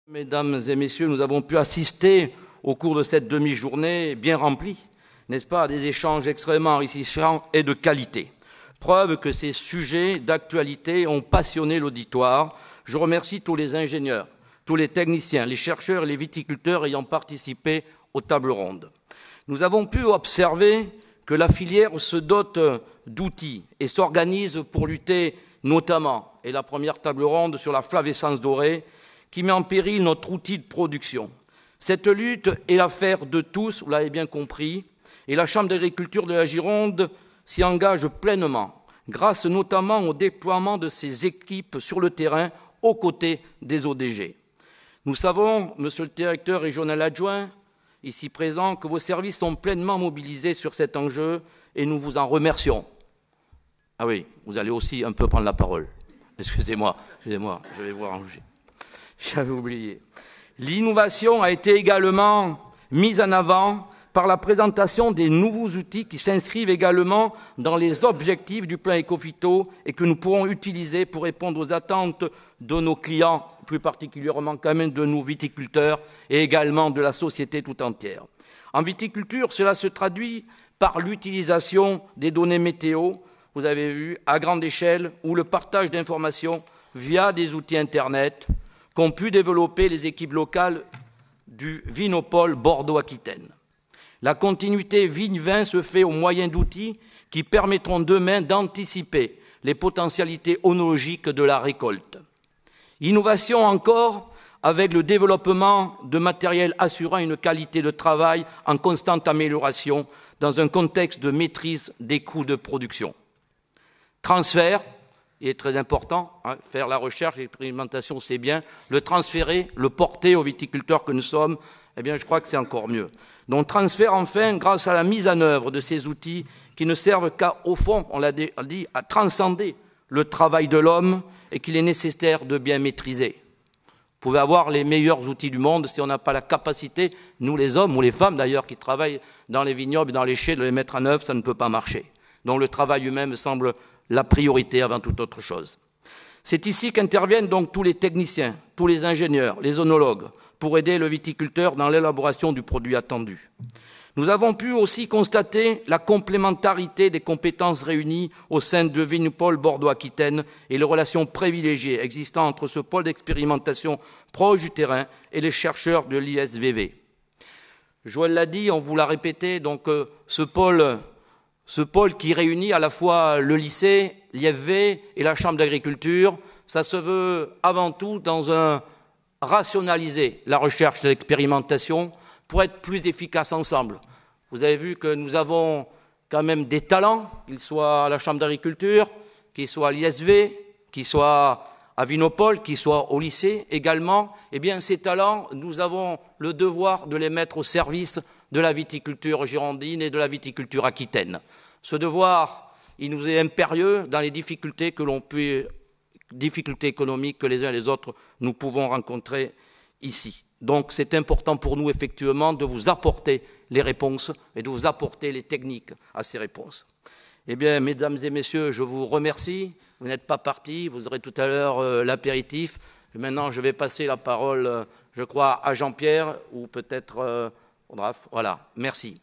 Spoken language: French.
Mesdames et messieurs, nous avons pu assister au cours de cette demi-journée bien remplie, n'est-ce pas, à des échanges extrêmement enrichissants et de qualité. Preuve que ces sujets d'actualité ont passionné l'auditoire. Je remercie tous les ingénieurs, tous les techniciens, les chercheurs et les viticulteurs ayant participé aux tables rondes. Nous avons pu observer que la filière se dote d'outils et s'organise pour lutter notamment, et la première table ronde sur la flavescence dorée, qui met en péril notre outil de production. Cette lutte est l'affaire de tous, vous l'avez bien compris, et la Chambre d'agriculture de la Gironde s'y engage pleinement, grâce notamment au déploiement de ses équipes sur le terrain aux côtés des ODG. Nous savons, monsieur le directeur régional adjoint, ici présent, que vos services sont pleinement mobilisés sur cet enjeu et nous vous en remercions. Ah oui, vous allez aussi un peu prendre la parole. Excusez-moi, je vais vous arranger. J'avais oublié. L'innovation a été également mise en avant par la présentation des nouveaux outils qui s'inscrivent également dans les objectifs du plan Ecophyto et que nous pourrons utiliser pour répondre aux attentes de nos clients, plus particulièrement quand même de nos viticulteurs et également de la société tout entière. En viticulture, cela se traduit par l'utilisation des données météo, vous avez vu, à grande échelle, ou le partage d'informations via des outils Internet, qu'ont pu développer les équipes locales du Vinopole Bordeaux-Aquitaine. La continuité vigne-vin se fait au moyen d'outils qui permettront demain d'anticiper les potentialités œnologiques de la récolte. Innovation encore avec le développement de matériel assurant une qualité de travail en constante amélioration dans un contexte de maîtrise des coûts de production. Transfert. Il est très important, faire la recherche, l'expérimentation, c'est bien. Le transférer, le porter aux viticulteurs que nous sommes, eh bien, je crois que c'est encore mieux. Donc, transfert, enfin, grâce à la mise en œuvre de ces outils qui ne servent qu'à, au fond, on l'a dit, à transcender le travail de l'homme et qu'il est nécessaire de bien maîtriser. Vous pouvez avoir les meilleurs outils du monde si on n'a pas la capacité, nous les hommes ou les femmes d'ailleurs qui travaillent dans les vignobles et dans les chais, de les mettre en œuvre, ça ne peut pas marcher. Donc, le travail humain me semble la priorité avant toute autre chose. C'est ici qu'interviennent donc tous les techniciens, tous les ingénieurs, les œnologues, pour aider le viticulteur dans l'élaboration du produit attendu. Nous avons pu aussi constater la complémentarité des compétences réunies au sein de Vinopole Bordeaux-Aquitaine et les relations privilégiées existant entre ce pôle d'expérimentation proche du terrain et les chercheurs de l'ISVV. Joël l'a dit, on vous l'a répété, donc ce pôle qui réunit à la fois le lycée, l'IFV et la Chambre d'agriculture, ça se veut avant tout dans un rationaliser la recherche et l'expérimentation pour être plus efficaces ensemble. Vous avez vu que nous avons quand même des talents, qu'ils soient à la Chambre d'agriculture, qu'ils soient à l'ISV, qu'ils soient à Vinopole, qu'ils soient au lycée également. Eh bien, ces talents, nous avons le devoir de les mettre au service de la viticulture girondine et de la viticulture aquitaine. Ce devoir, il nous est impérieux dans les difficultés difficultés économiques que les uns et les autres nous pouvons rencontrer ici. Donc c'est important pour nous effectivement de vous apporter les réponses et de vous apporter les techniques à ces réponses. Eh bien, mesdames et messieurs, je vous remercie. Vous n'êtes pas partis, vous aurez tout à l'heure l'apéritif. Maintenant, je vais passer la parole, je crois, à Jean-Pierre ou peut-être... Voilà, merci.